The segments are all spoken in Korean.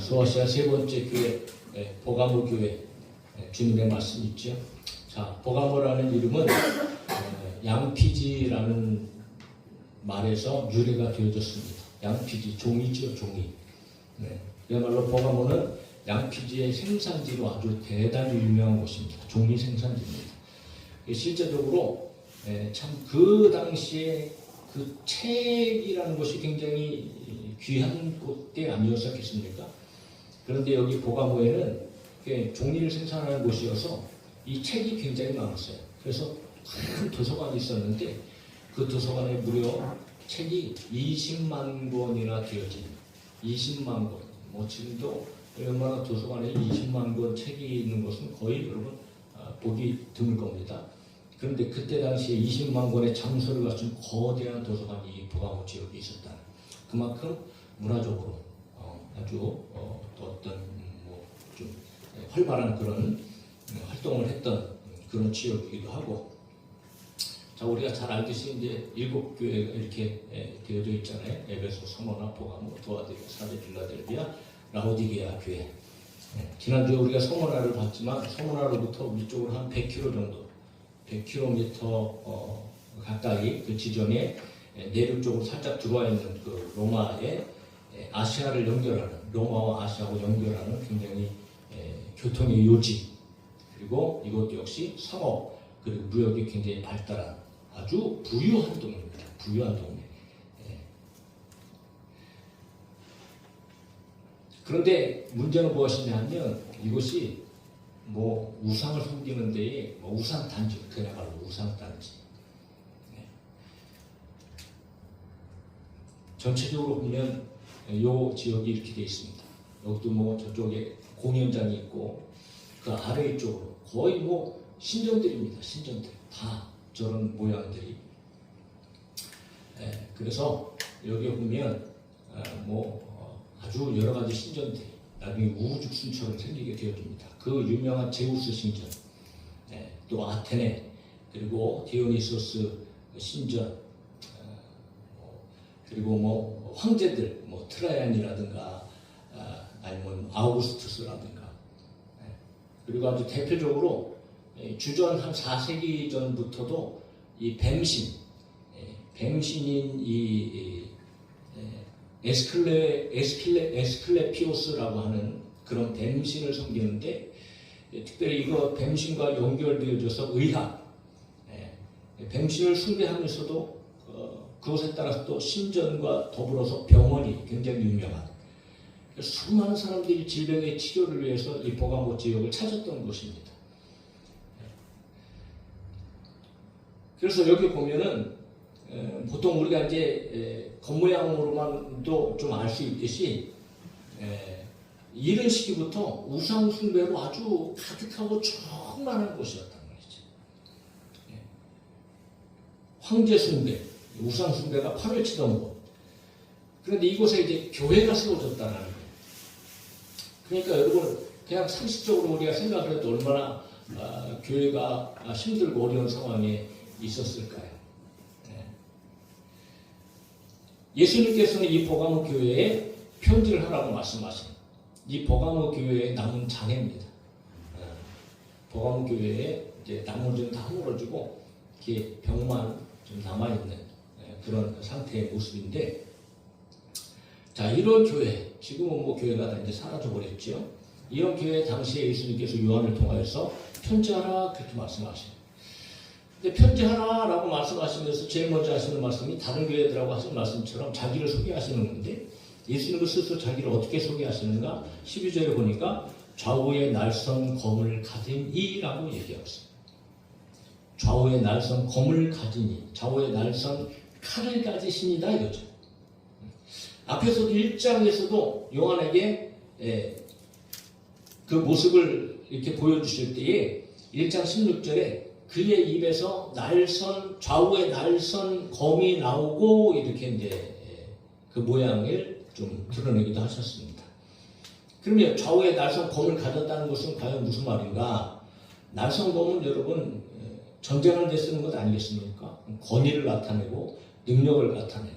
소아시아 세 번째 교회 보가모 교회 주님의 말씀 있죠. 자, 보가모라는 이름은 양피지라는 말에서 유래가 되어졌습니다. 양피지, 종이죠, 종이. 그야말로 보가모는 양피지의 생산지로 아주 대단히 유명한 곳입니다. 종이 생산지입니다. 실제적으로 참 그 당시에 그 책이라는 것이 굉장히 귀한 곳이 아니었겠습니까? 그런데 여기 보가모에는 종이를 생산하는 곳이어서 이 책이 굉장히 많았어요. 그래서 큰 도서관이 있었는데 그 도서관에 무려 책이 20만 권이나 되어진 20만 권. 지금도 얼마나 도서관에 20만 권 책이 있는 것은 거의 여러분 보기 드물 겁니다. 그런데 그때 당시에 20만 권의 장소를 갖춘 거대한 도서관이 이 보가모 지역에 있었다. 그만큼 문화적으로 아주 어떤 좀 활발한 그런 활동을 했던 그런 지역이기도 하고, 자, 우리가 잘 알듯이 이제 7교회가 이렇게 되어져 있잖아요. 에베소, 서머나, 보가모, 두아디라, 사데, 필라델비아, 라오디게아 교회. 지난주에 우리가 서머나를 봤지만 서머나로부터 위쪽으로 한 100km 정도, 100km 가까이 그 지점에 내륙 쪽으로 살짝 들어와 있는 그 로마의 아시아를 연결하는, 로마와 아시아하고 연결하는 굉장히 교통의 요지, 그리고 이것 역시 상업 그리고 무역이 굉장히 발달한 아주 부유한 동네입니다. 부유한 동네. 그런데 문제는 무엇이냐면 이곳이 우상을 섬기는 데에 우상 단지, 그야말로 우상 단지. 전체적으로 보면 이 지역이 이렇게 되어 있습니다. 여기도 저쪽에 공연장이 있고 그 아래 쪽으로 거의 신전들입니다. 신전들 다 저런 모양들이. 그래서 여기 보면 아주 여러 가지 신전들이 나중에 우후죽순처럼 생기게 되어집니다. 그 유명한 제우스 신전, 또 아테네, 그리고 디오니소스 신전, 그리고 황제들, 트라이안이라든가 아니면 아우구스투스라든가, 그리고 아주 대표적으로 주전 한 4세기 전부터도 이 뱀신인 이 에스클레피오스라고 하는 그런 뱀신을 섬기는데, 특별히 이거 뱀신과 연결되어져서 의학, 뱀신을 숭배하면서도 그것에 따라서 또 신전과 더불어서 병원이 굉장히 유명한, 수많은 사람들이 질병의 치료를 위해서 이 보가모 지역을 찾았던 곳입니다. 그래서 여기 보면은 보통 우리가 이제 겉모양으로만도 좀 알 수 있듯이 이런 시기부터 우상 숭배로 아주 가득하고 충만한 곳이었다는 것이죠. 황제 숭배, 우상 숭배가 판을 치던 곳. 그런데 이곳에 이제 교회가 세워졌다는 거예요. 그러니까 여러분 그냥 상식적으로 우리가 생각을 해도 얼마나 교회가 힘들고 어려운 상황에 있었을까요? 예수님께서는 이 보가모 교회에 편지를 하라고 말씀하신 이 보가모 교회의 남은 장애입니다. 보가모 교회에 이제 나머지는 다 허물어지고 이렇게 병만 좀 남아있는 그런 상태의 모습인데, 자, 이런 교회, 지금은 교회가 다 이제 사라져버렸죠. 이런 교회 당시에 예수님께서 요한을 통하여서 편지하라 그렇게 말씀하시는. 근데 편지하라라고 말씀하시면서 제일 먼저 하시는 말씀이 다른 교회들하고 하시는 말씀처럼 자기를 소개하시는 건데, 예수님은 스스로 자기를 어떻게 소개하시는가? 12절에 보니까 좌우에 날선 검을 가진 이라고 얘기하고 있습니다. 좌우에 날선 검을 가지니, 좌우에 날선 칼을 가지시니다 이거죠. 앞에서도 1장에서도 요한에게 그 모습을 이렇게 보여주실 때에 1장 16절에 그의 입에서 좌우에 날선 검이 나오고 이렇게 이제 그 모양을 좀 드러내기도 하셨습니다. 그러면 좌우에 날선 검을 가졌다는 것은 과연 무슨 말인가? 날선 검은 여러분 전쟁할 때 쓰는 것 아니겠습니까? 권위를 나타내고 능력을 나타내고.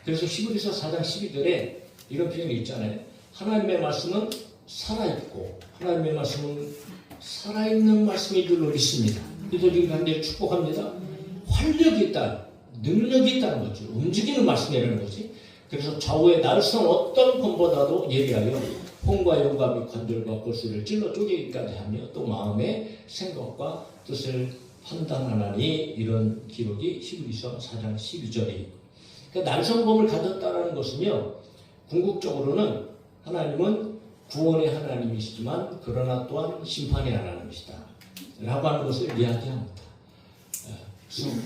그래서 히브리서 4장 12절에 이런 표현이 있잖아요. 하나님의 말씀은 살아있고 하나님의 말씀은 살아있는 말씀이 늘 있습니다. 그래서 우리가 이제 축복합니다. 활력이 있다, 능력이 있다는 거죠. 움직이는 말씀이라는 거지. 그래서 좌우의 날선 어떤 검보다도 예리하여 혼과 영과 관절과 골수를 찔러 쪼개기까지 하며 또 마음의 생각과 뜻을 판단하나니, 이런 기록이 히브리서 4장 12절에 그러니까 날성검을 가졌다는 것은요, 궁극적으로는 하나님은 구원의 하나님이시지만 그러나 또한 심판의 하나님이시다 라고 하는 것을 이야기합니다.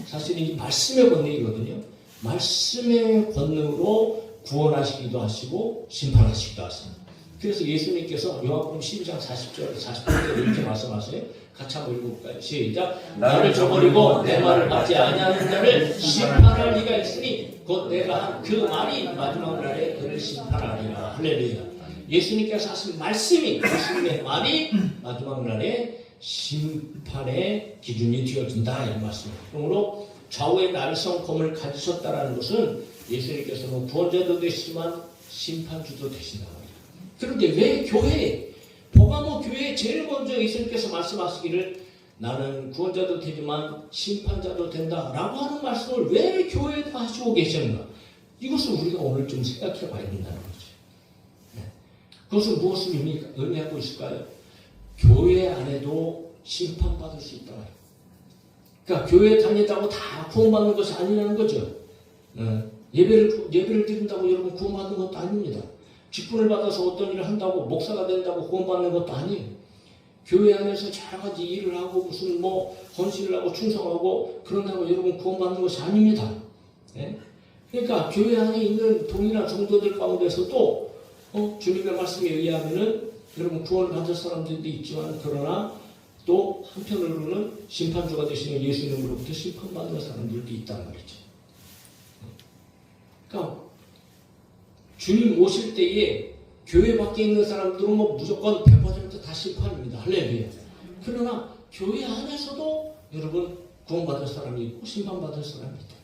사실 이 말씀의 권능이거든요. 말씀의 권능으로 구원하시기도 하시고 심판하시기도 하십니다. 그래서 예수님께서 요한복음 12장 40절, 48절에 이렇게 말씀하세요. 같이 한번 읽어볼까요? 시작. 나를 저버리고 내 말을 받지 아니하는 자를 심판할 리가 있으니 곧 내가 한 그 말이 마지막 날에 그를 심판하리라. 할렐루야. 예수님께서 하신 말씀이, 예수님의 말이 마지막 날에 심판의 기준이 되어진다, 이 말씀입니다. 그러므로 좌우의 날성검을 가지셨다는 것은 예수님께서는 구원자도 되시지만 심판주도 되신다. 그런데 왜 교회에, 보가모 교회에 제일 먼저 예수님께서 말씀하시기를 나는 구원자도 되지만 심판자도 된다 라고 하는 말씀을 왜 교회에다 하시고 계시는가? 이것을 우리가 오늘 좀 생각해 봐야 된다는 거죠. 그것은 무엇을 의미하고 있을까요? 교회 안에도 심판받을 수 있다. 그러니까 교회 다닌다고 다 구원받는 것이 아니라는 거죠. 예배를 드린다고 여러분 구원받는 것도 아닙니다. 직분을 받아서 어떤 일을 한다고 목사가 된다고 구원받는 것도 아니에요. 교회 안에서 여러 가지 일을 하고 무슨 헌신을 하고 충성하고 그런다고 여러분 구원받는 것이 아닙니다. 그러니까 교회 안에 있는 동일한 성도들 가운데서도 주님의 말씀에 의하면은 여러분 구원을 받을 사람들도 있지만 그러나 또 한편으로는 심판주가 되시는 예수님으로부터 심판받는 사람들도 있단 말이죠. 그러니까 주님 오실 때에 교회 밖에 있는 사람들은 무조건 100% 다 심판입니다. 할렐루야. 그러나 교회 안에서도 여러분 구원받을 사람이 있고 심판받을 사람이 있다.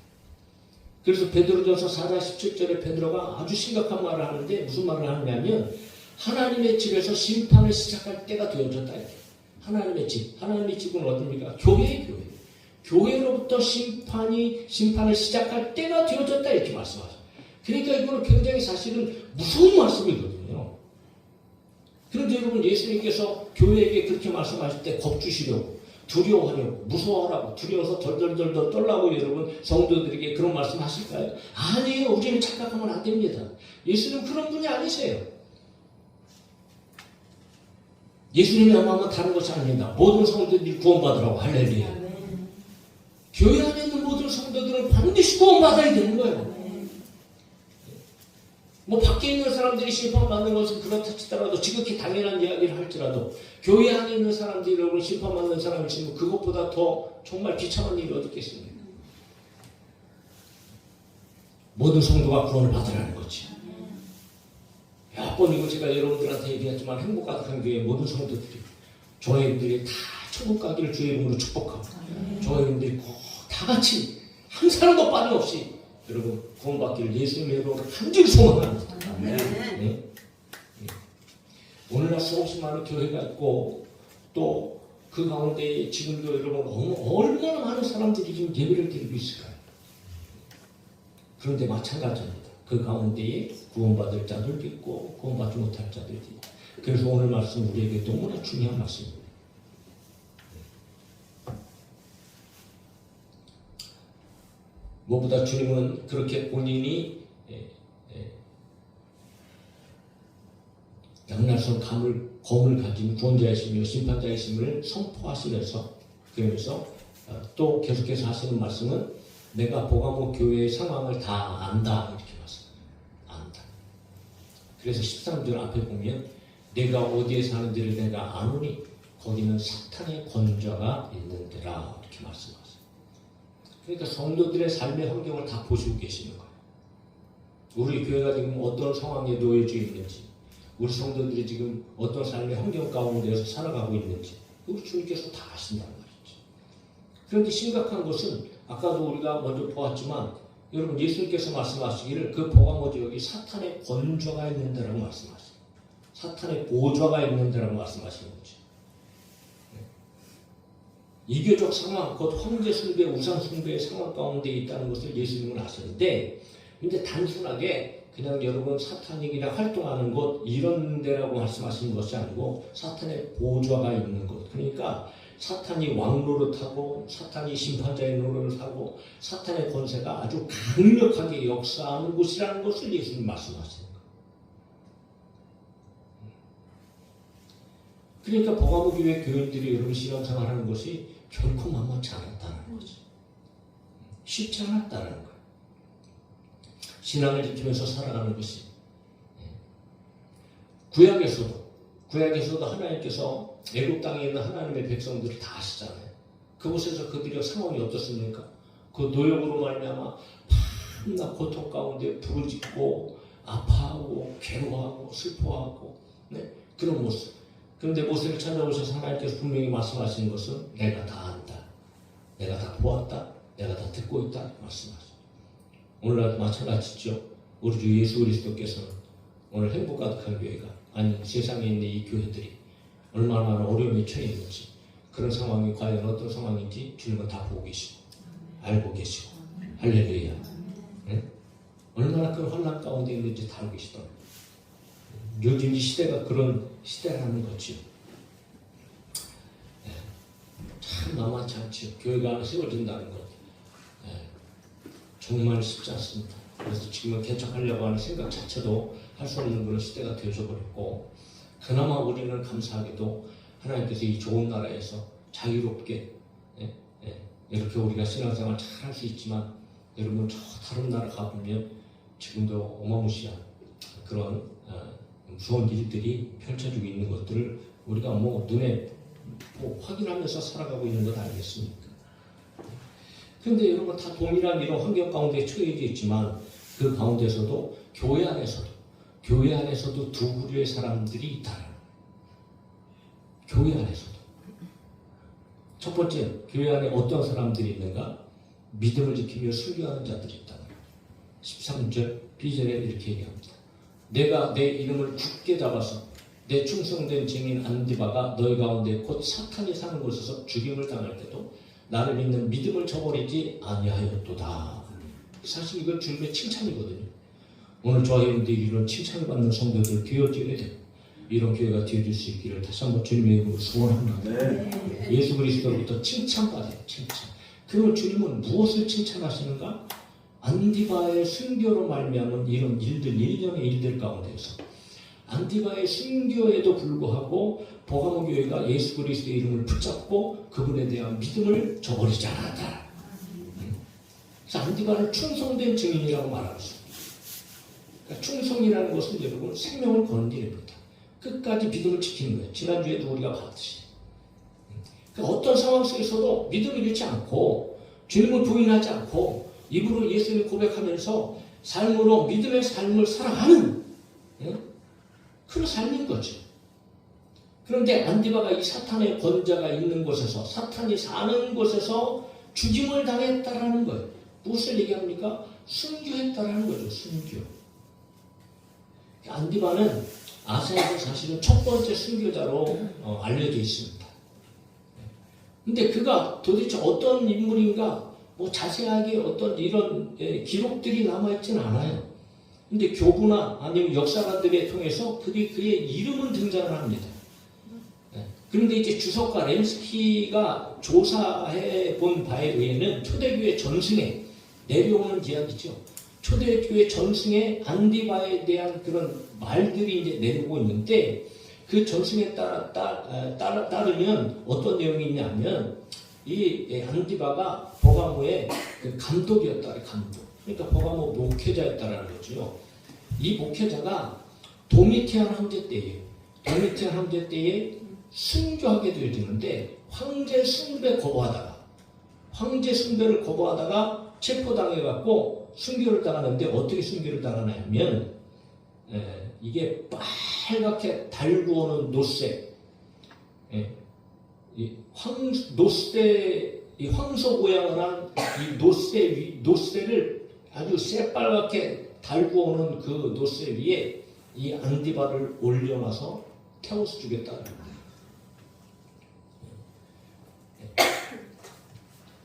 그래서 베드로전서 4장 17절에 베드로가 아주 심각한 말을 하는데 무슨 말을 하냐면 하나님의 집에서 심판을 시작할 때가 되어졌다. 이렇게. 하나님의 집은 어딥니까? 교회의 교회. 교회로부터 심판을 시작할 때가 되어졌다 이렇게 말씀하죠. 그러니까 이거는 굉장히 사실은 무서운 말씀이거든요. 그런데 여러분 예수님께서 교회에게 그렇게 말씀하실 때 겁주시려고, 두려워하려고, 무서워하라고, 두려워서 덜덜덜 떨라고 여러분 성도들에게 그런 말씀 하실까요? 아니에요. 우리는 착각하면 안 됩니다. 예수님 그런 분이 아니세요. 예수님이 하면 다른 것이 아닙니다. 모든 성도들이 구원받으라고. 할렐루야. 교회 안에 있는 모든 성도들은 반드시 구원받아야 되는 거예요. 밖에 있는 사람들이 심판받는 것은 그렇다 치더라도 지극히 당연한 이야기를 할지라도 교회 안에 있는 사람들이 여러분 심판받는 사람이 있으면 그것보다 더 정말 비참한 일이 어디 있겠습니까? 모든 성도가 구원을 받으라는 거지. 몇 번이고 제가 여러분들한테 얘기했지만 행복 가득한 교회 모든 성도들이 조회원들이 다 천국 가기를 주의 이름으로 축복하고 조회원들이 다 같이 한 사람도 빠짐없이 여러분 구원받기를 예수님의 이름으로 간절히 소망합니다. 네. 오늘날 수없이 많은 교회가 있고 또 그 가운데 지금도 여러분 얼마나 많은 사람들이 지금 예배를 드리고 있을까요? 그런데 마찬가지입니다. 그 가운데에 구원받을 자들도 있고 구원받지 못할 자들도 있고. 그래서 오늘 말씀 우리에게 너무나 중요한 말씀입니다. 무엇보다 주님은 그렇게 본인이 양날선 검을 가진 구원자이시며 심판자이심을 선포하시면서 그러면서 또 계속해서 하시는 말씀은 내가 보가모 교회의 상황을 다 안다 이렇게 말씀합니다. 안다. 그래서 13절 앞에 보면 내가 어디에 사는지를 내가 아노니 거기는 사탄의 권좌가 있는 데라 이렇게 말씀하세요. 그러니까 성도들의 삶의 환경을 다 보시고 계시는 거예요. 우리 교회가 지금 어떤 상황에 놓여져 있는지, 우리 성도들이 지금 어떤 삶의 환경 가운데서 살아가고 있는지 우리 주님께서 다 아신다는 말이죠. 그런데 심각한 것은 아까도 우리가 먼저 보았지만 여러분 예수님께서 말씀하시기를 그 버가모 지역이 사탄의 권좌가 있는 데라고 말씀하시죠. 사탄의 보좌가 있는 데라고 말씀하시는 거죠. 이교적 상황, 곧 황제 숭배, 우상 숭배의 상황 가운데 있다는 것을 예수님은 아시는데, 근데 단순하게 그냥 여러분 사탄이 그냥 활동하는 곳 이런 데라고 말씀하시는 것이 아니고 사탄의 보좌가 있는 곳. 그러니까 사탄이 왕 노릇하고 사탄이 심판자의 노릇하고 사탄의 권세가 아주 강력하게 역사하는 곳이라는 것을 예수님 말씀하시는 거예요. 그러니까 버가모 교회 교인들이 여러분 신앙생활하는 것이 결코 만만치 않았다는 거죠. 쉽지 않았다는 거예요. 신앙을 지키면서 살아가는 것이. 구약에서도 하나님께서 애굽 땅에 있는 하나님의 백성들을 다 아시잖아요. 그곳에서 그들의 상황이 어떻습니까? 그 노역으로 말미암아 밤낮 고통 가운데 부르짖고 아파하고 괴로워하고 슬퍼하고 그런 모습. 그런데 모세를 찾아오셔서 하나님께서 분명히 말씀하시는 것은 내가 다 안다. 내가 다 보았다. 내가 다 듣고 있다. 말씀하시죠. 오늘날도 마찬가지죠. 우리 주 예수 그리스도께서는 오늘 행복 가득한 교회가 아니 세상에 있는 이 교회들이 얼마나 어려움에 처해 있는지 그런 상황이 과연 어떤 상황인지 주님은 다 보고 계시고 알고 계시고 할렐루야. 얼마나 큰 환난 가운데 있는지 다 알고 계시더라고요. 요즘 이 시대가 그런 시대라는 거죠. 참 만만치 않죠. 교회가 하나 세워진다는 것. 정말 쉽지 않습니다. 그래서 지금은 개척하려고 하는 생각 자체도 할 수 없는 그런 시대가 되어져 버렸고, 그나마 우리는 감사하게도 하나님께서 이 좋은 나라에서 자유롭게 이렇게 우리가 신앙생활 잘 할 수 있지만, 여러분 저 다른 나라 가보면 지금도 어마무시한 그런 무서운 일들이 펼쳐지고 있는 것들을 우리가 눈에 확인하면서 살아가고 있는 것 아니겠습니까? 그런데 여러분 다 동일한 이런 환경 가운데 처해져 있지만 그 가운데서도 교회 안에서도 두 부류의 사람들이 있다는 교회 안에서도. 첫 번째, 교회 안에 어떤 사람들이 있는가? 믿음을 지키며 순교하는 자들이 있다는 13절 B절에 이렇게 얘기합니다. 내가 내 이름을 굳게 잡아서 내 충성된 증인 안디바가 너희 가운데 곧 사탄이 사는 곳에서 죽임을 당할 때도 나를 믿는 믿음을 저버리지 아니하였도다. 사실 이건 주님의 칭찬이거든요. 오늘 저와 여러분들이 이런 칭찬을 받는 성도들 되어져야 돼요. 이런 교회가 되어질 수 있기를 다시 한번 주님의 이름으로 소원합니다. 네. 예수 그리스도로부터 칭찬받아요. 칭찬. 그러면 주님은 무엇을 칭찬하시는가? 안디바의 순교로 말미암은 이런 일들, 일련의 일들 가운데서 안디바의 순교에도 불구하고 버가모 교회가 예수 그리스도의 이름을 붙잡고 그분에 대한 믿음을 저버리지 않았다. 그래서 안디바는 충성된 증인이라고 말하고 있습니다. 그러니까 충성이라는 것은 여러분 생명을 거는 일입니다. 끝까지 믿음을 지키는 거예요. 지난주에도 우리가 봤듯이. 그러니까 어떤 상황 속에서도 믿음을 잃지 않고 주님을 부인하지 않고 입으로 예수님을 고백하면서 삶으로 믿음의 삶을 살아가는 그런 삶인 거죠. 그런데 안디바가 이 사탄의 권자가 있는 곳에서 사탄이 사는 곳에서 죽임을 당했다라는 거예요. 무엇을 얘기합니까? 순교했다라는 거죠. 순교. 안디바는 아세에서 사실은 첫 번째 순교자로 알려져 있습니다. 근데 그가 도대체 어떤 인물인가 자세하게 어떤 이런 기록들이 남아있진 않아요. 근데 교부나 아니면 역사가들에 통해서 그의 이름은 등장을 합니다. 그런데 이제 주석가 램스키가 조사해 본 바에 의해는 초대교회 전승에 내려오는 이야기죠. 초대교회 전승에 안디바에 대한 그런 말들이 이제 내려오고 있는데 그 전승에 따르면 어떤 내용이 있냐면 이 안디바가 버가모의 그 감독이었다. 감독. 그러니까 버가모 목회자였다라는 거죠. 이 목회자가 도미티안 황제 때예요. 도미티안 황제 때에 순교하게 되어지는데 황제 숭배를 거부하다가 체포당해갖고 순교를 당하는데 어떻게 순교를 당하냐면 이게 빨갛게 달구어는 노쇠, 이 황소 모양을 한 이 노쇠를 아주 새빨갛게 달구오는 그 노쇠 위에 이 안디바를 올려놔서 태워서 주겠다.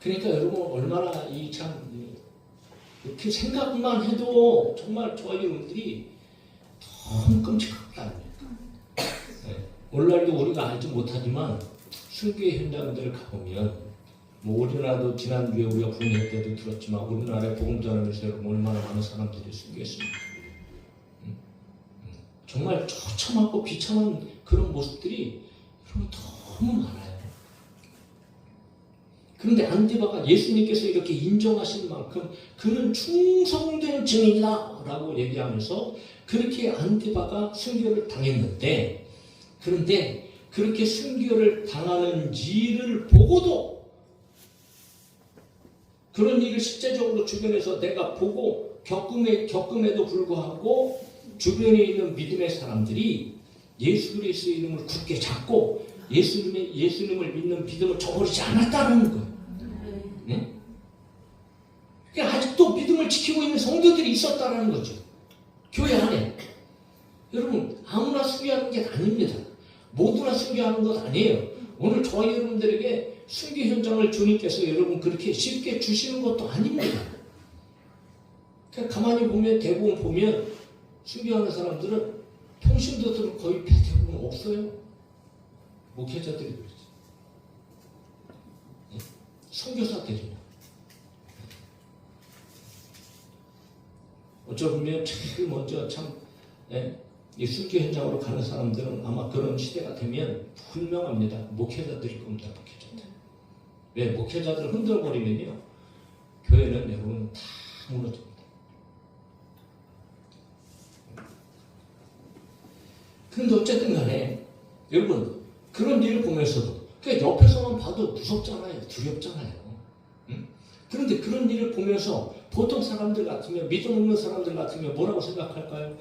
그러니까 여러분 얼마나 이렇게 생각만 해도 정말 저희 여러분들이 너무 끔찍하다. 오늘날도 우리가 알지 못하지만 순교의 현장들을 가보면 뭐 우리나라도 지난주에 우리가 부흥회 때도 들었지만 우리나라의 복음 전하면서 여러분 얼마나 많은 사람들이 순교했습니까? 정말 처참하고 비참한 그런 모습들이 여러분 너무 많아요. 그런데 안디바가 예수님께서 이렇게 인정하신 만큼 그는 충성된 증인이다 라고 얘기하면서 그렇게 안디바가 순교를 당했는데, 그런데 그렇게 순교를 당하는지를 보고도 그런 일을 실제적으로 주변에서 내가 보고 겪음에도 불구하고 주변에 있는 믿음의 사람들이 예수 그리스도의 이름을 굳게 잡고 예수님을 믿는 믿음을 저버리지 않았다는 거예요. 네? 그러니까 아직도 믿음을 지키고 있는 성도들이 있었다는 거죠. 교회 안에. 여러분 아무나 순교하는 게 아닙니다. 모두나 순교하는 것 아니에요. 오늘 저희 여러분들에게 순교 현장을 주님께서 여러분 그렇게 쉽게 주시는 것도 아닙니다. 그러니까 가만히 보면 대부분 보면 순교하는 사람들은 평신도들은 거의 대부분 없어요. 목회자들이 그렇지. 선교사들이요. 어쩌면 제일 먼저 이 순교 현장으로 가는 사람들은 아마 그런 시대가 되면 분명합니다. 목회자들일 겁니다. 목회자들. 왜? 목회자들을 흔들어버리면요 교회는 여러분 다 무너집니다. 그런데 어쨌든 간에 여러분 그런 일을 보면서도 그러니까 옆에서만 봐도 무섭잖아요. 두렵잖아요. 응? 그런데 그런 일을 보면서 보통 사람들 같으면 믿음 없는 사람들 같으면 뭐라고 생각할까요?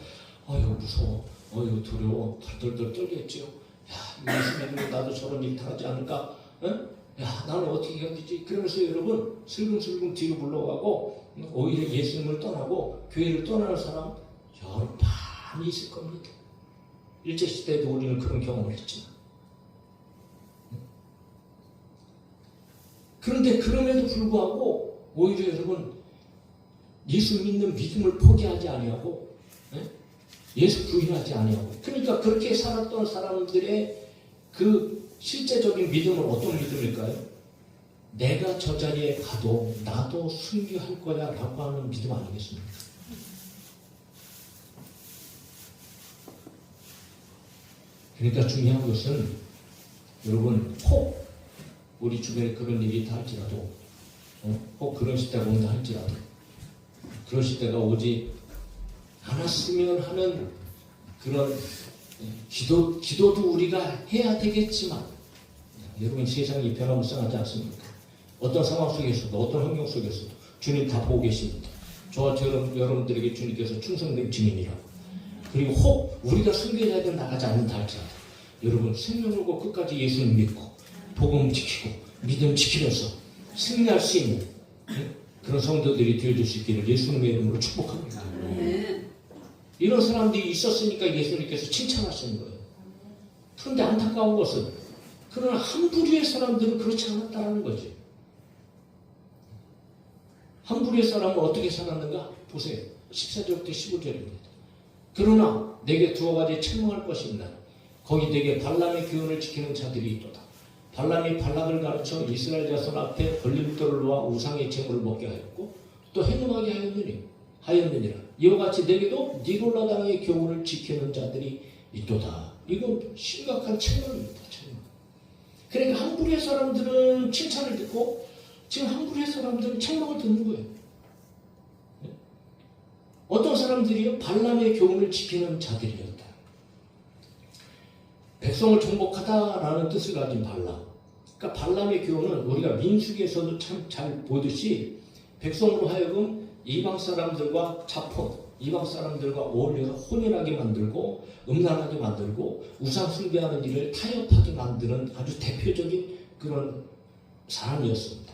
이거 무서워. 이거 두려워. 덜덜덜 떨겠지요. 야, 예수 믿으면 나도 저런 일 당하지 않을까? 응? 야, 나는 어떻게 견디지? 그러면서 여러분 슬금슬금 뒤로 물러가고 오히려 예수님을 떠나고 교회를 떠나는 사람 여러 많이 있을 겁니다. 일제시대에도 우리는 그런 경험을 했지만. 그런데 그럼에도 불구하고 오히려 여러분 예수 믿는 믿음을 포기하지 아니하고 예수 부인하지 아니하고, 그러니까 그렇게 살았던 사람들의 그 실제적인 믿음은 어떤 믿음일까요? 내가 저 자리에 가도 나도 순교할 거야 라고 하는 믿음 아니겠습니까? 그러니까 중요한 것은 여러분 혹 우리 주변에 그런 일이 다 할지라도 혹 그런 시대가 온다 할지라도 그런 시대가 오지 않았으면 하는 그런 기도도 우리가 해야 되겠지만 여러분 세상이 변화무쌍하지 않습니까? 어떤 상황 속에서도 어떤 환경 속에서도 주님 다 보고 계십니다. 저와 여러분들에게 주님께서 충성된 증인이라고. 그리고 혹 우리가 순교자들 나가지 않는다 할지라도 여러분 생명을 걸고 끝까지 예수님 믿고 복음 지키고 믿음 지키면서 승리할 수 있는 그런 성도들이 되어줄 수 있기를 예수님의 이름으로 축복합니다. 이런 사람들이 있었으니까 예수님께서 칭찬하시는 거예요. 그런데 안타까운 것은 그러나 한 부류의 사람들은 그렇지 않았다는 거지. 한 부류의 사람은 어떻게 살았는가? 보세요. 14절부터 15절입니다. 그러나 내게 두어 가지 책망할 것이 있나? 거기 내게 발람의 교훈을 지키는 자들이 있도다. 발람이 발락을 가르쳐 이스라엘 자손 앞에 걸림돌을 놓아 우상의 제물을 먹게 하였고 또 행음하게 하였느니라. 이와 같이 내게도 니골라 당의 교훈을 지키는 자들이 있도다. 이건 심각한 책망입니다. 책망. 그러니까 한 부류의 사람들은 칭찬을 듣고 지금 한 부류의 사람들은 책망을 듣는 거예요. 어떤 사람들이요? 발람의 교훈을 지키는 자들이었다. 백성을 정복하다라는 뜻을 가진 발람. 그러니까 발람의 교훈은 우리가 민수기에서도 참 잘 보듯이 백성으로 하여금 이방 사람들과 자폰, 이방 사람들과 어울려서 혼인하게 만들고 음란하게 만들고 우상 숭배하는 일을 타협하게 만드는 아주 대표적인 그런 사람이었습니다.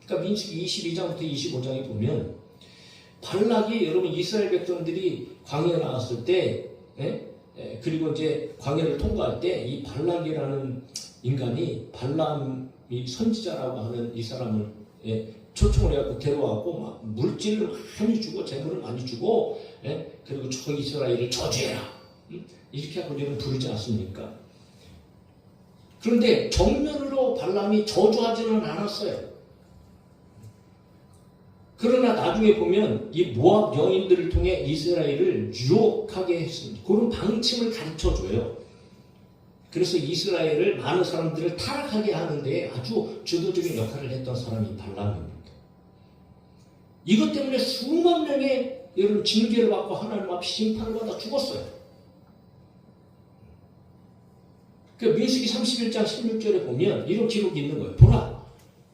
그러니까 민수기 22장부터 25장에 보면 발락이 여러분 이스라엘 백성들이 광야에 나왔을 때, 그리고 이제 광야를 통과할 때 이 발락이라는 인간이 발람이 선지자라고 하는 이 사람을 초청을 해갖고 데려와갖고 막 물질을 많이 주고 재물을 많이 주고 그리고 저 이스라엘을 저주해라 이렇게 하고 우리는 부르지 않습니까? 그런데 정면으로 발람이 저주하지는 않았어요. 그러나 나중에 보면 이 모압 여인들을 통해 이스라엘을 유혹하게 했습니다. 그런 방침을 가르쳐줘요. 그래서 이스라엘을 많은 사람들을 타락하게 하는데 아주 주도적인 역할을 했던 사람이 발람입니다. 이것 때문에 수만 명의 여러분 징계를 받고 하나님 앞에 심판을 받아 죽었어요. 그 민수기 31장 16절에 보면 이런 기록이 있는 거예요. 보라,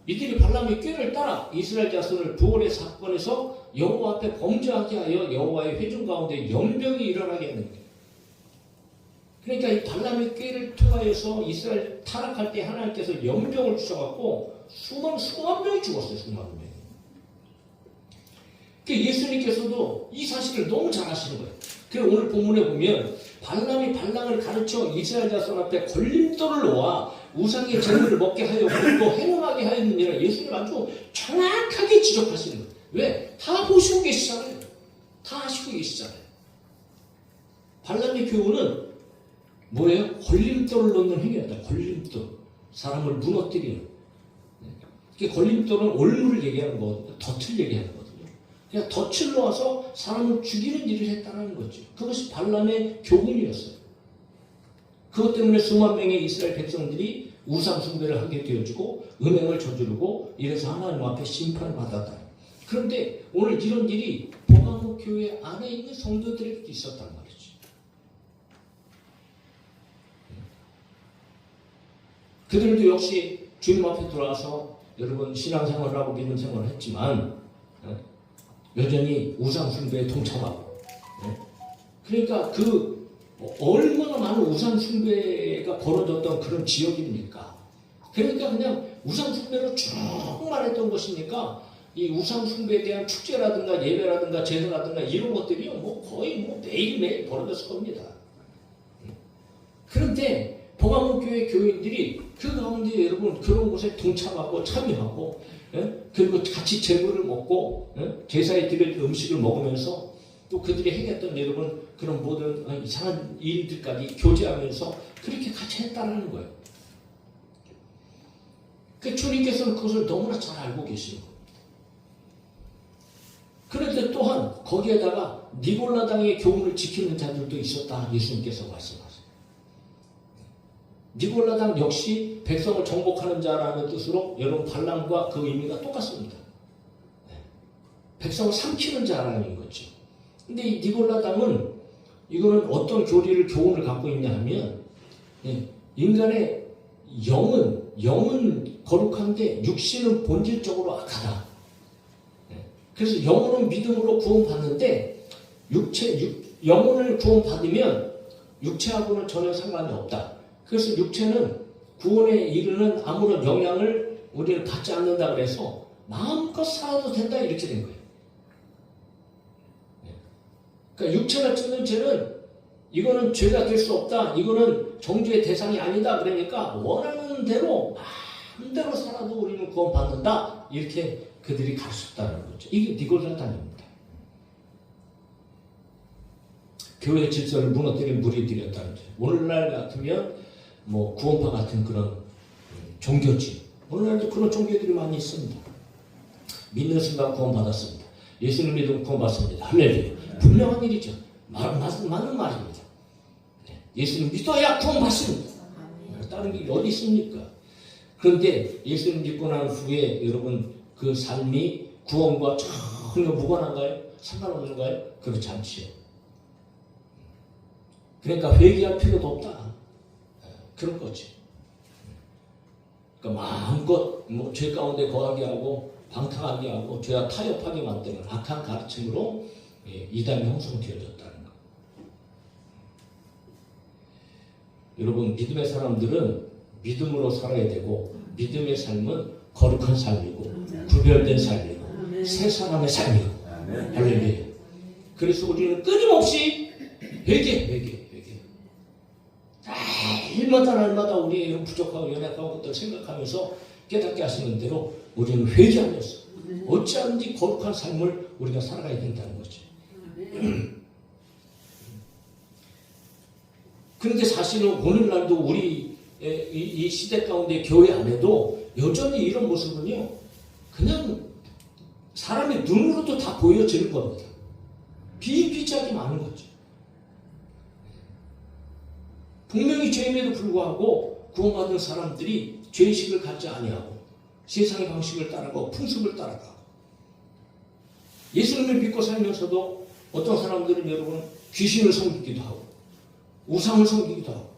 이들이 발람의 꾀를 따라 이스라엘 자손을 부월의 사건에서 여호와 앞에 범죄하게 하여 여호와의 회중 가운데 연병이 일어나게 하는 거예요. 그러니까 이 발람의 꾀를 통하여서 이스라엘 타락할 때 하나님께서 연병을 주셔갖고 수만 명이 죽었어요. 수만 명이. 예수님께서도 이 사실을 너무 잘 아시는 거예요. 그래서 오늘 본문에 보면 발람이 발락을 가르쳐 이스라엘 자손 앞에 걸림돌을 놓아 우상의 재물을 먹게 하였고 또 행음하게 하였느니라 예수님 아주 정확하게 지적하시는 거예요. 왜? 다 보시고 계시잖아요. 다 아시고 계시잖아요. 발람의 교훈은 뭐예요? 걸림돌을 놓는 행위였다. 걸림돌. 사람을 무너뜨리는. 걸림돌은 올무를 얘기하는 거거든요. 덫을 얘기하는 거거든요. 그냥 덫을 놓아서 사람을 죽이는 일을 했다는 거죠. 그것이 발람의 교훈이었어요. 그것 때문에 수만 명의 이스라엘 백성들이 우상 숭배를 하게 되어지고 음행을 저지르고 이래서 하나님 앞에 심판을 받았다. 그런데 오늘 이런 일이 버가모 교회 안에 있는 성도들에게도 있었단 말이죠. 그들도 역시 주님 앞에 돌아와서 여러분 신앙생활을 하고 믿음 생활을 했지만 여전히 우상 숭배에 동참하고 그러니까 그 얼마나 많은 우상 숭배가 벌어졌던 그런 지역입니까? 그러니까 그냥 우상 숭배로 쭉만 했던 것이니까 이 우상 숭배에 대한 축제라든가 예배라든가 제사라든가 이런 것들이 거의 매일매일 벌어졌을 겁니다. 그런데 버가모 교회 교인들이 그 가운데 여러분 그런 곳에 동참하고 참여하고 그리고 같이 제물을 먹고 제사에 드릴 음식을 먹으면서 또 그들이 행했던 여러분 그런 모든 이상한 일들까지 교제하면서 그렇게 같이 했다는 거예요. 그 주님께서는 그것을 너무나 잘 알고 계시는 겁니다. 그런데 또한 거기에다가 니골라당의 교훈을 지키는 자들도 있었다 예수님께서 말씀하셨어요. 니골라당 역시 백성을 정복하는 자라는 뜻으로 여러분 발람과 그 의미가 똑같습니다. 백성을 삼키는 자라는 거죠. 근데 이 니골라당은 이거는 어떤 교훈을 갖고 있냐 하면 인간의 영은 거룩한데 육신은 본질적으로 악하다. 그래서 영혼은 믿음으로 구원받는데 영혼을 구원받으면 육체하고는 전혀 상관이 없다. 그래서 육체는 구원에 이르는 아무런 영향을 우리는 받지 않는다 그래서 마음껏 살아도 된다 이렇게 된 거예요. 그러니까 육체가 짓는 죄는 이거는 죄가 될 수 없다. 이거는 정죄의 대상이 아니다. 그러니까 원하는 대로 마음대로 살아도 우리는 구원받는다. 이렇게 그들이 가르쳤다는 거죠. 이게 니골라당입니다. 교회 질서를 무너뜨린 무리들이었다는 거죠. 오늘날 같으면 구원파 같은 그런 종교지. 오늘날도 그런 종교들이 많이 있습니다. 믿는 순간 구원받았습니다. 예수님 믿으면 구원받습니다. 할렐루야. 분명한 일이죠. 맞는 말입니다. 예수님 믿어야 구원받습니다. 다른 게 어디 있습니까? 그런데 예수님 믿고 난 후에 여러분 그 삶이 구원과 전혀 무관한가요? 상관없는가요? 그렇지 않지요. 그러니까 회개할 필요도 없다. 그런 거지. 그러니까 마음껏 죄 가운데 거하게 하고 방탕하게 하고 죄와 타협하게 만드는 악한 가르침으로 이단이 형성되어졌다는 거. 여러분 믿음의 사람들은 믿음으로 살아야 되고 믿음의 삶은 거룩한 삶이고 구별된 삶이고 새 사람의 삶이고 할렐루야. 그래서 우리는 끊임없이 회개. 날마다 우리의 이런 부족하고 연약한 것들을 생각하면서 깨닫게 하시는 대로 우리는 회개하면서 어찌하든지 거룩한 삶을 우리가 살아가야 된다는 거죠. 그런데 사실은 오늘날도 우리 이 시대 가운데 교회 안에도 여전히 이런 모습은요, 그냥 사람의 눈으로도 다 보여지는 겁니다. 비일비재하게 많은 거죠. 분명히 죄임에도 불구하고 구원받은 사람들이 죄의식을 갖지 아니하고 세상의 방식을 따라가고 풍습을 따라가고, 예수님을 믿고 살면서도 어떤 사람들은 여러분 귀신을 섬기기도 하고 우상을 섬기기도 하고,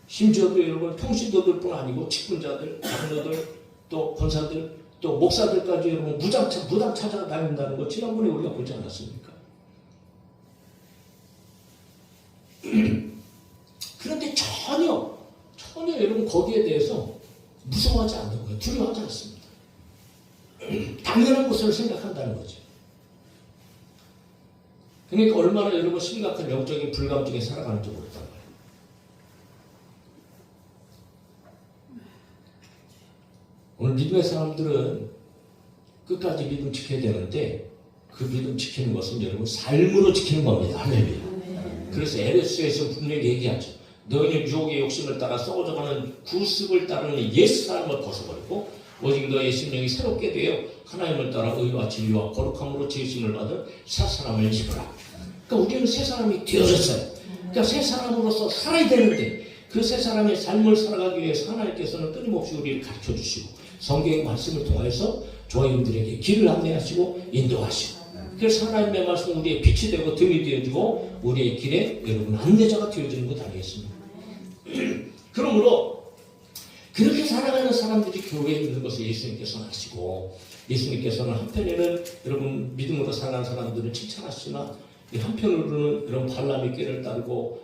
심지어도 여러분 평신도들뿐 아니고 직분자들, 장로들, 또 권사들, 또 목사들까지 여러분 무당 찾아다닌다는 거 지난번에 우리가 보지 않았습니까? 그런데 전혀 여러분 거기에 대해서 무서워하지 않는 거예요. 두려워하지 않습니다. 당연한 것으로 생각한다는 거죠. 그러니까 얼마나 여러분 심각한 영적인 불감증에 살아가는지 모르단 말이에요. 오늘 믿음의 사람들은 끝까지 믿음 지켜야 되는데 그 믿음 지키는 것은 여러분 삶으로 지키는 겁니다. 할렐루야. 그래서 에베소에서 분명히 얘기하죠. 너희는 유혹의 욕심을 따라 썩어져가는 구습을 따르는 옛사람을 벗어버리고 오직 너의 심령이 새롭게 되어 하나님을 따라 의와 진리와 거룩함으로 지으심을 받은 새 사람을 입으라. 그러니까 우리는 새 사람이 되어졌어요. 그러니까 새 사람으로서 살아야 되는데 그 새 사람의 삶을 살아가기 위해서 하나님께서는 끊임없이 우리를 가르쳐 주시고 성경의 말씀을 통해서 조아인들에게 길을 안내하시고 인도하시고, 그래서 하나님의 말씀은 우리의 빛이 되고 등이 되어주고 우리의 길에 여러분 안내자가 되어지는 것 아니겠습니까? 그러므로 그렇게 살아가는 사람들이 교회에 있는 것을 예수님께서는 아시고, 예수님께서는 한편에는 여러분 믿음으로 살아가는 사람들을 칭찬하시나 한편으로는 이런 발람의 꾀를 따르고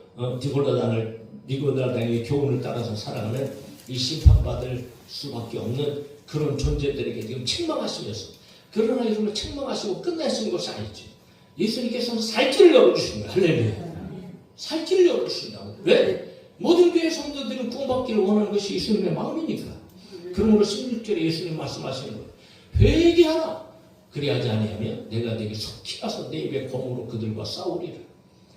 니고다당의 교훈을 따라서 살아가는 이 심판받을 수밖에 없는 그런 존재들에게 지금 책망하시면서, 그러나 여러분을 책망하시고 끝내시는 것이 아니죠. 예수님께서는 살 길을 열어주신 거예요. 할렐루야. 살 길을 열어주신다고. 왜? 모든 교회 성도들은 구원받기를 원하는 것이 예수님의 마음이니까. 그러므로 16절에 예수님 말씀하시는 거예요. 회개하라. 그리하지 아니하면 내가 네게 속히 가서 내 입에 검으로 그들과 싸우리라.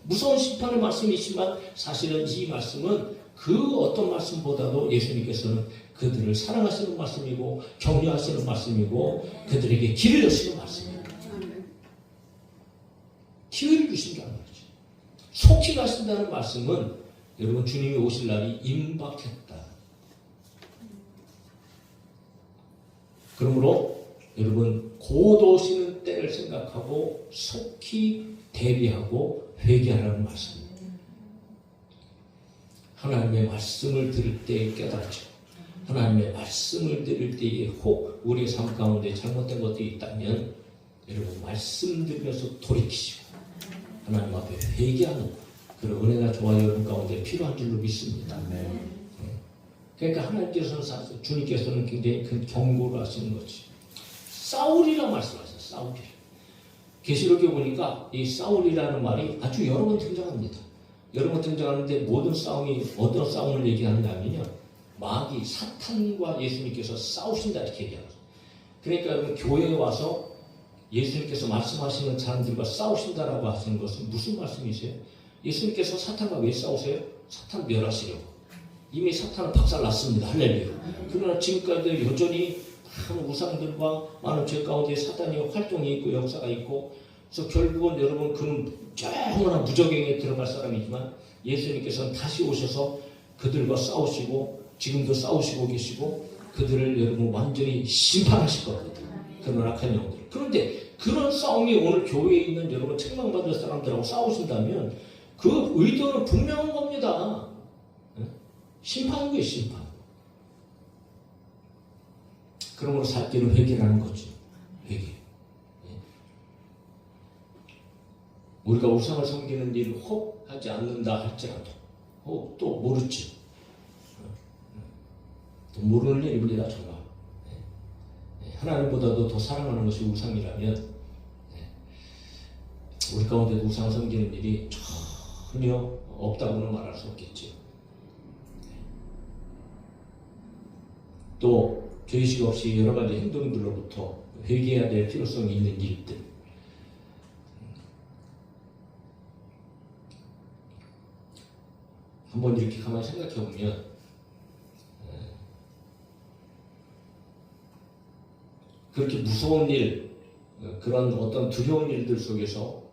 무서운 심판의 말씀이지만 사실은 이 말씀은 그 어떤 말씀보다도 예수님께서는 그들을 사랑하시는 말씀이고 격려하시는 말씀이고 그들에게 길을 여시는 말씀이에요. 기회를 주신다는 거죠. 속히 가신다는 말씀은 여러분 주님이 오실 날이 임박했다. 그러므로 여러분 곧 오시는 때를 생각하고 속히 대비하고 회개하라는 말씀입니다. 하나님의 말씀을 들을 때 깨닫죠. 하나님의 말씀을 들을 때에 혹 우리의 삶 가운데 잘못된 것들이 있다면 여러분 말씀 들으면서 돌이키시고 하나님 앞에 회개하는 그런 은혜가 좋아요 여러분 가운데 필요한 줄로 믿습니다. 그러니까 하나님께서는 주님께서는 굉장히 큰 경고를 하시는 거지. 싸우리라 말씀하셨어요. 싸우리라. 계시록에 보니까 이 싸우리라는 말이 아주 여러 번 등장합니다. 여러 번 등장하는데 모든 싸움이 어떤 싸움을 얘기하느냐면요, 마귀 사탄과 예수님께서 싸우신다 이렇게 얘기하죠. 그러니까 여러분 교회에 와서 예수님께서 말씀하시는 사람들과 싸우신다라고 하시는 것은 무슨 말씀이세요? 예수님께서 사탄과 왜 싸우세요? 사탄 멸하시려고. 이미 사탄은 박살났습니다. 할렐루야. 그러나 지금까지 여전히 많은 우상들과 많은 죄 가운데 사탄의 활동이 있고 역사가 있고, 그래서 결국은 여러분 그는 영원한 무적행에 들어갈 사람이지만 예수님께서는 다시 오셔서 그들과 싸우시고 지금도 싸우시고 계시고 그들을 여러분 완전히 심판하실 겁니다. 그런 악한 영들. 그런데 그런 싸움이 오늘 교회에 있는 여러분 책망받을 사람들하고 싸우신다면 그 의도는 분명한 겁니다. 심판인 거예요, 심판. 그러므로 살 길을 회개라는 거죠. 회개. 우리가 우상을 섬기는 일을 혹 하지 않는다 할지라도 혹 또 모르지. 또 모르는 일입니다, 정말. 하나님보다도 더 사랑하는 것이 우상이라면 우리 가운데 우상 섬기는 일이 전혀 없다고는 말할 수 없겠죠. 또 죄의식 없이 여러 가지 행동들로부터 회개해야 될 필요성이 있는 일들, 한번 이렇게 가만히 생각해 보면 그렇게 무서운 일, 그런 어떤 두려운 일들 속에서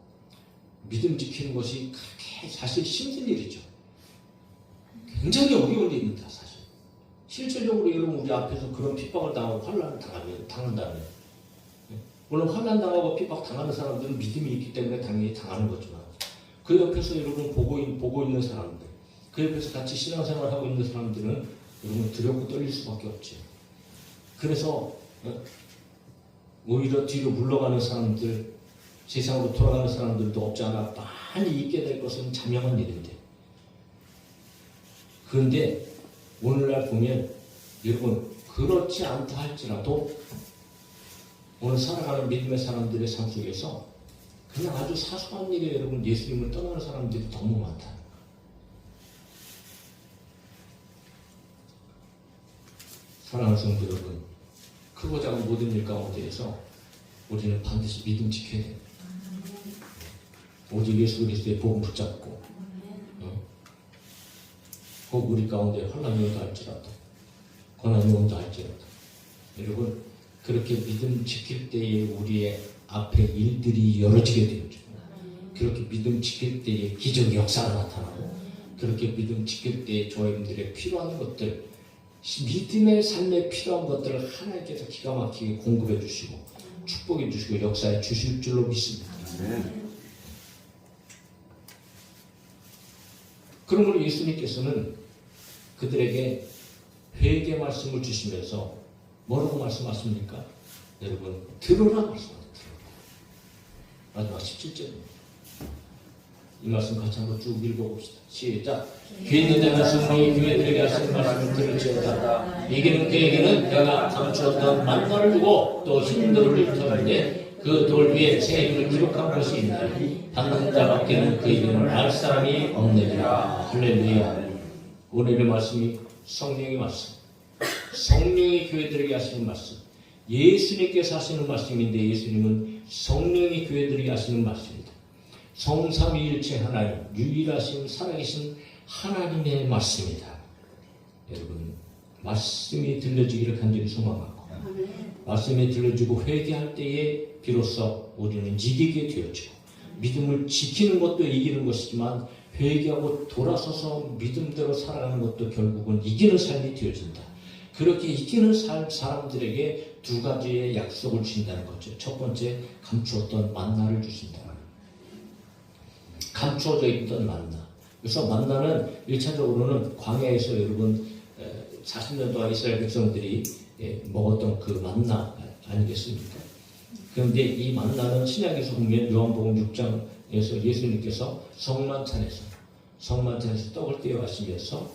믿음 지키는 것이 그렇게 사실 힘든 일이죠. 굉장히 어려운 일입니다, 사실. 실질적으로 여러분 우리 앞에서 그런 핍박을 당하고 환난을 당한다면, 물론 환난 당하고 핍박 당하는 사람들은 믿음이 있기 때문에 당연히 당하는 거지만, 그 옆에서 여러분 보고 있는 사람들, 그 옆에서 같이 신앙생활을 하고 있는 사람들은 여러분 두렵고 떨릴 수밖에 없죠. 그래서 오히려 뒤로 물러가는 사람들, 세상으로 돌아가는 사람들도 없지 않아 많이 있게 될 것은 자명한 일인데, 그런데 오늘날 보면 여러분 그렇지 않다 할지라도 오늘 살아가는 믿음의 사람들의 삶 속에서 그냥 아주 사소한 일에 여러분 예수님을 떠나는 사람들이 너무 많다. 사랑하는 성도 여러분, 크고 작은 모든 일 가운데에서 우리는 반드시 믿음 지켜야 돼요. 오직 예수 그리스도의 복음 붙잡고 혹 우리 가운데 환난이 온다 할지라도 고난이 온다 할지라도 여러분 그렇게 믿음 지킬 때에 우리의 앞에 일들이 열어지게 되죠. 그렇게 믿음 지킬 때에 기적의 역사가 나타나고 그렇게 믿음 지킬 때에 저희들의 필요한 것들 믿음의 삶에 필요한 것들을 하나님께서 기가 막히게 공급해 주시고 축복해 주시고 역사해 주실 줄로 믿습니다. 그러므로 예수님께서는 그들에게 회개 말씀을 주시면서 뭐라고 말씀하십니까? 여러분 들으라 말씀하세요. 마지막 17절입니다. 이 말씀 같이 한번 쭉 읽어봅시다. 시작. 귀 있는 자는 성령이 교회들에게 하시는 말씀을 들을지어다. 이기는 그에게는 내가 감추었던 만나를 주고 또 흰 돌을 터는데 그 돌 위에 새 이름을 기록한 것이 있나니 받는 자밖에는 그 이름을 알 사람이 없느니라. 할렐루야. 오늘의 말씀이 성령의 말씀, 성령이 교회들에게 하시는 말씀, 예수님께서 하시는 말씀인데 예수님은 성령이 교회들에게 하시는 말씀입니다. 성삼위일체 하나님, 유일하신 살아계신 하나님의 말씀이다. 여러분 말씀이 들려지기를 간절히 소망하고 말씀이 들려지고 회개할 때에 비로소 우리는 이기게 되어지고 믿음을 지키는 것도 이기는 것이지만 회개하고 돌아서서 믿음대로 살아가는 것도 결국은 이기는 삶이 되어진다. 그렇게 이기는 사람들에게 두 가지의 약속을 주신다는 거죠. 첫 번째, 감추었던 만나를 주신다. 감추어져 있던 만나. 그래서 만나는 1차적으로는 광야에서 여러분 40년 동안 이스라엘 백성들이 먹었던 그 만나 아니겠습니까? 그런데 이 만나는 신약에서 보면 요한복음 6장에서 예수님께서 성만찬에서 떡을 떼어 가시면서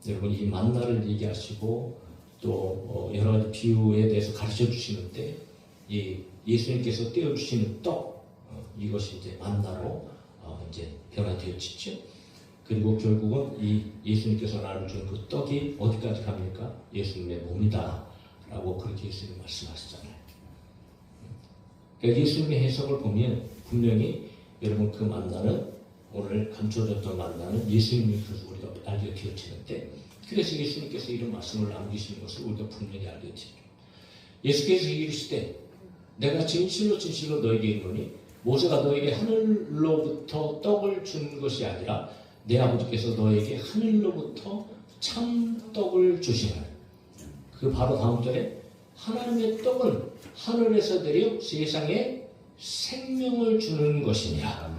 여러분 이 만나를 얘기하시고 또 여러 가지 비유에 대해서 가르쳐 주시는데 이 예수님께서 떼어 주시는 떡 이것이 이제 만나로 이제 변화되어지죠. 그리고 결국은 이 예수님께서 나눠준 그 떡이 어디까지 갑니까? 예수님의 몸이다라고 그렇게 예수님 말씀하시잖아요. 그러니까 예수님의 해석을 보면 분명히 여러분 그 만나는 오늘 감춰졌던 만나는 예수님의 것을 우리가 알게 되어지는데 그래서 예수님께서 이런 말씀을 남기시는 것을 우리가 분명히 알게 되죠. 예수께서 이르시되 내가 진실로 너에게 이르노니 모세가 너에게 하늘로부터 떡을 준 것이 아니라 내 아버지께서 너에게 하늘로부터 참떡을 주시나니 그 바로 다음 절에 하나님의 떡은 하늘에서 내려 세상에 생명을 주는 것이니라.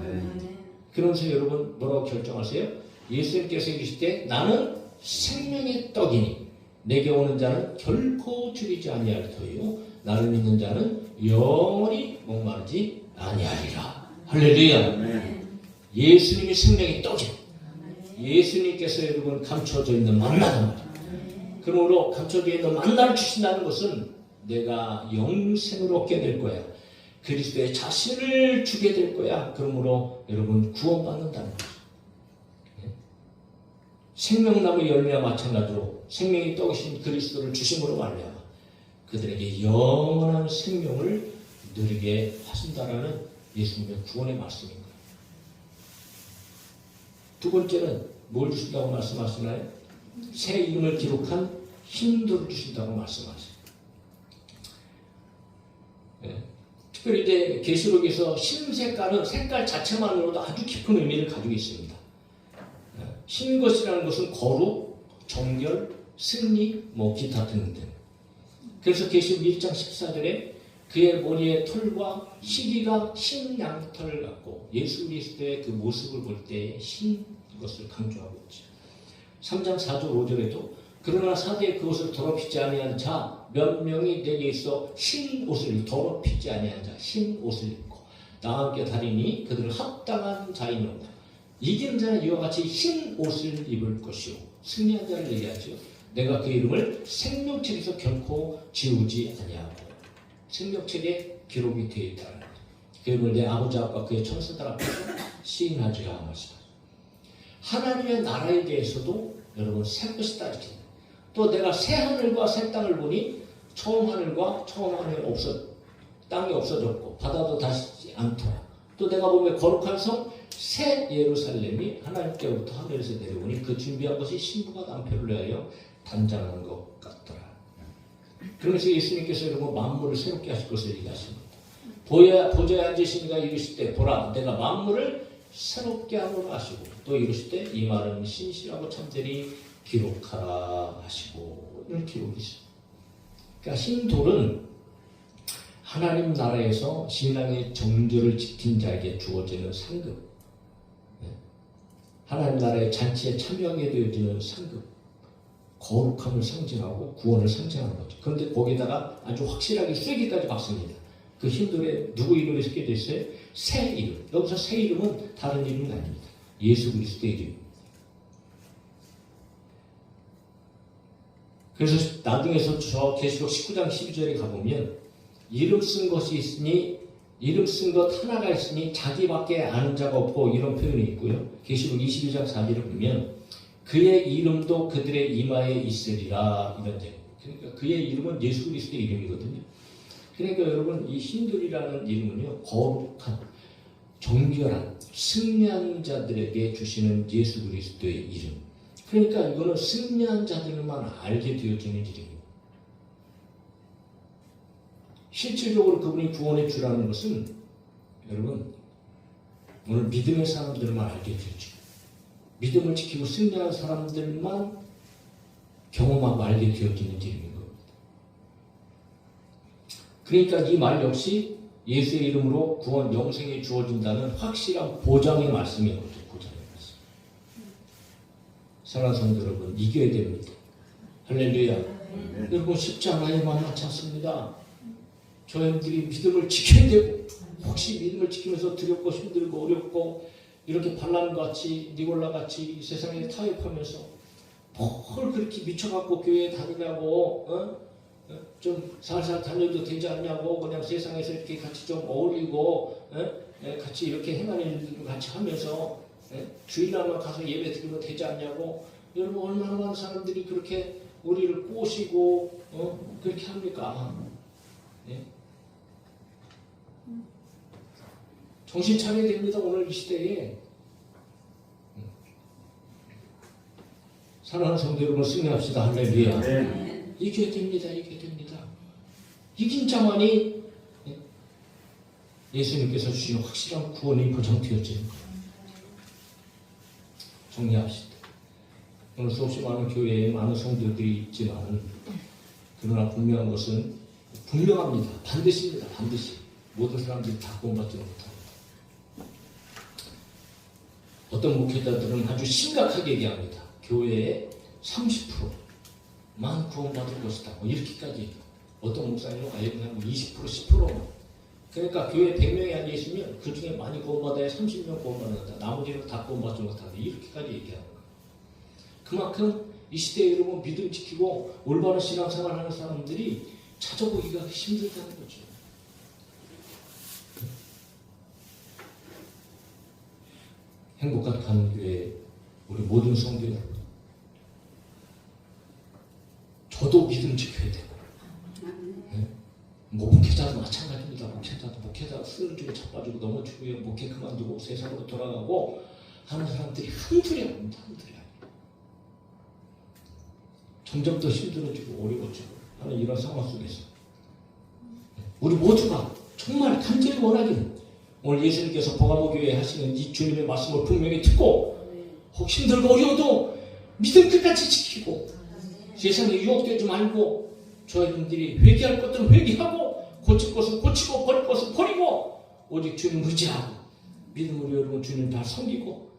그러면서 여러분 뭐라고 결정하세요? 예수님께서 이르시되 나는 생명의 떡이니 내게 오는 자는 결코 줄이지 아니할 터이요 나를 믿는 자는 영원히 목마르지 아니하리라. 할렐루야. 예수님이 생명의 떡이에요. 예수님께서 여러분 감춰져 있는 만나단 말이에요. 그러므로 감춰져 있는 만나를 주신다는 것은 내가 영생을 얻게 될 거야. 그리스도의 자신을 주게 될 거야. 그러므로 여러분 구원받는다는 거죠. 생명나무 열매와 마찬가지로 생명이 떡이신 그리스도를 주심으로 말미암아 그들에게 영원한 생명을 누리게 하신다라는 예수님의 구원의 말씀인 거예요. 두 번째는 뭘 주신다고 말씀하시나요? 새 이름을 기록한 힘들을 주신다고 말씀하세요. 네. 특별히 이제 계시록에서 흰 색깔은 색깔 자체만으로도 아주 깊은 의미를 가지고 있습니다. 흰 것이라는 것은 거룩, 정결, 승리, 기타 등등. 그래서 계시록 1장 14절에 그의 머리의 털과 희기가 흰 양털 같고 예수 그리스도의 그 모습을 볼 때 흰 것을 강조하고 있죠. 3장 4절 5절에도 그러나 사대에 그것을 더럽히지 아니한 자 몇 명이 내게 있어 흰 옷을 더럽히지 아니한 자 흰 옷을 입고 나와 함께 다리니 그들은 합당한 자이니라. 이긴 자는 이와 같이 흰 옷을 입을 것이요 승리한 자를 얘기하죠. 내가 그 이름을 생명책에서 결코 지우지 아니하고 생명책에 기록이 되어 있다는 것. 그 이름을 내 아버지 앞과 그의 천사들 앞에서 시인하지라 하면서 하나님의 나라에 대해서도 여러분 새 것이다 이렇게. 또 내가 새 하늘과 새 땅을 보니 처음 하늘과 처음 하늘 땅이 없어졌고 바다도 다시 않더라. 또 내가 보면 거룩한 성 새 예루살렘이 하나님께로부터 하늘에서 내려오니 그 준비한 것이 신부가 남편을 위하여 단장한 것 같더라. 그러면서 예수님께서 여러분 만물을 새롭게 하실 것을 얘기하십니다. 보좌에 앉으신 이가 이르실 때 보라 내가 만물을 새롭게 하노라 하시고 또 이르실 때 이 말은 신실하고 참되리 기록하라 하시고 이런 기록이 있어요. 그러니까 신돌은 하나님 나라에서 신앙의 정죄를 지킨 자에게 주어지는 상급, 하나님 나라의 잔치에 참여하게 되어지는 상급, 거룩함을 상징하고 구원을 상징하는 거죠. 그런데 거기다가 아주 확실하게 쐐기까지 박습니다. 그 흰돌에 누구 이름이 쓰게 됐어요? 새 이름. 여기서 새 이름은 다른 이름이 아닙니다. 예수 그리스도의 이름입니다. 그래서 나중에서 저 계시록 19장 12절에 가보면 이름 쓴 것이 있으니 이름 쓴 것 하나가 있으니 자기밖에 아는 자가 없고 이런 표현이 있고요. 계시록 22장 4절에 보면 그의 이름도 그들의 이마에 있으리라 이런 제. 그러니까 그의 이름은 예수 그리스도의 이름이거든요. 그러니까 여러분 이 흰돌이라는 이름은요 거룩한 정결한 승리한 자들에게 주시는 예수 그리스도의 이름. 그러니까 이거는 승리한 자들만 알게 되어지는 일입니다. 실질적으로 그분이 구원해 주라는 것은 여러분 오늘 믿음의 사람들만 알게 되죠. 믿음을 지키고 승리한 사람들만 경험하고 알게 되어지는 일인 겁니다. 그러니까 이 말 역시 예수의 이름으로 구원 영생이 주어진다는 확실한 보장의 말씀인 거죠. 보장의 말씀. 사랑하는 성도 여러분 이겨야 됩니다. 할렐루야. 여러분 쉽지 않아요. 만만치 않습니다. 저희들이 믿음을 지켜야 되고 혹시 믿음을 지키면서 두렵고 힘들고 어렵고 이렇게 발람같이 니골라같이 세상에 타협하면서 뭘 그렇게 미쳐갖고 교회에 다니냐고 좀 살살 다녀도 되지 않냐고 그냥 세상에서 이렇게 같이 좀 어울리고 같이 이렇게 행하는 일들도 같이 하면서 주일날만 가서 예배 드리면 되지 않냐고 여러분 얼마나 많은 사람들이 그렇게 우리를 꼬시고 그렇게 합니까? 정신 차려야 됩니다. 오늘 이 시대에. 사랑하는 성도 여러분 승리합시다. 할렐루야. 네. 이겨야 됩니다. 이겨야 됩니다. 이긴 자만이 예수님께서 주신 확실한 구원이 보장되어지는 거예요. 정리합시다. 오늘 수없이 많은 교회에 많은 성도들이 있지만 그러나 분명한 것은 분명합니다. 반드시입니다. 반드시. 모든 사람들이 다 구원받지 못합니다. 어떤 목회자들은 아주 심각하게 얘기합니다. 교회의 30%만 구원받을 것이다. 이렇게까지 얘기해요. 어떤 목사님은 아예 그냥 20%, 10%만. 그러니까 교회 100명이 앉아 있으면 그 중에 많이 구원받아야 30명 구원받는다. 나머지는 다 구원받지 못한다. 이렇게까지 얘기하는 거예요. 그만큼 이 시대에 여러분 믿음 지키고 올바른 신앙생활 하는 사람들이 찾아보기가 힘들다는 거죠. 행복한 한교회 우리 모든 성도 여러분, 저도 믿음 지켜야 되고, 네? 목회자도 마찬가지입니다. 목회자가 쓰러지고 자빠지고 넘어지고 목회 그만두고 세상으로 돌아가고 하는 사람들이 한둘이 아닙니다. 한둘이 아니에요. 점점 더 힘들어지고 어려워지고 하는 이런 상황 속에서 우리 모두가 정말 간절히 원하기는 오늘 예수님께서 버가모교회에 하시는 이 주님의 말씀을 분명히 듣고 혹 힘들고 어려워도 믿음 끝까지 지키고 세상에 유혹되지 말고 저희들이 회개할 것들은 회개하고 고칠 것은 고치고 버릴 것은 버리고 오직 주님 의지하고 믿음으로 여러분 주님 다 섬기고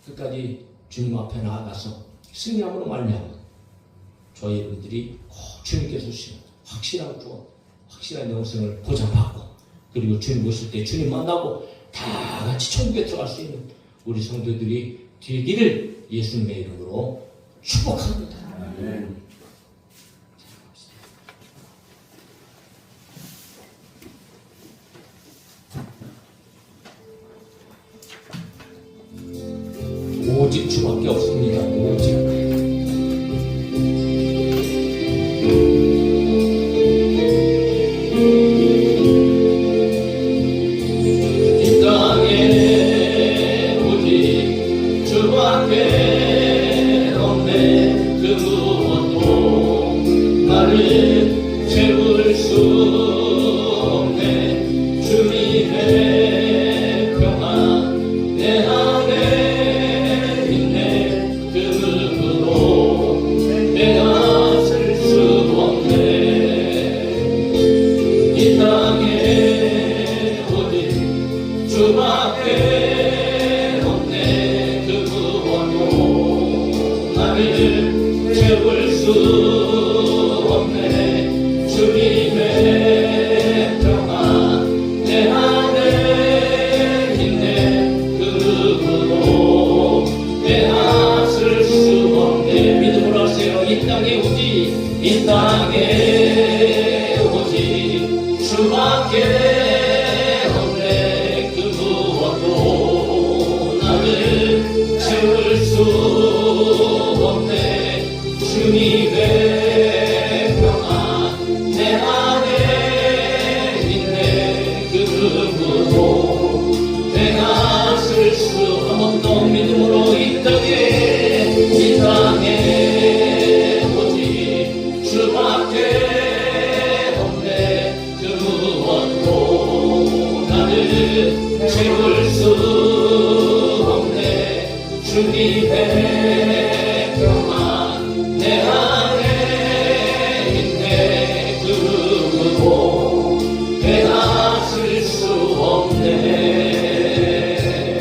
끝까지 주님 앞에 나아가서 승리함으로 말미암아 저희들이 꼭 주님께서 주시는 확실한 구원, 확실한 영생을 보장받고 그리고 주님 오실 때 주님 만나고 다 같이 천국에 들어갈 수 있는 우리 성도들이 되기를 예수님의 이름으로 축복합니다. 아멘. 오직 주밖에 없습니다. 오직 이 땅에 오직 주밖에 없네. 그 무엇도 나를 채울 수 없네. 주님의 평안 내 안에 주밖에 없네. 그 무엇도 나를 채울 수 없네. 주님의 평안 내 안에 있네. 그 누구도 빼앗을 수 없네. 믿음으로 하세요. 이 땅에 오직 이 땅에 오직 주밖에 채울 수 없네. 주님의 평안 내 안에 있네. 그 누구도 빼앗을 수 한 번 더 믿음으로 이 땅에 오직 주밖에 없네. 그 무엇도 나를 채울 수 주님의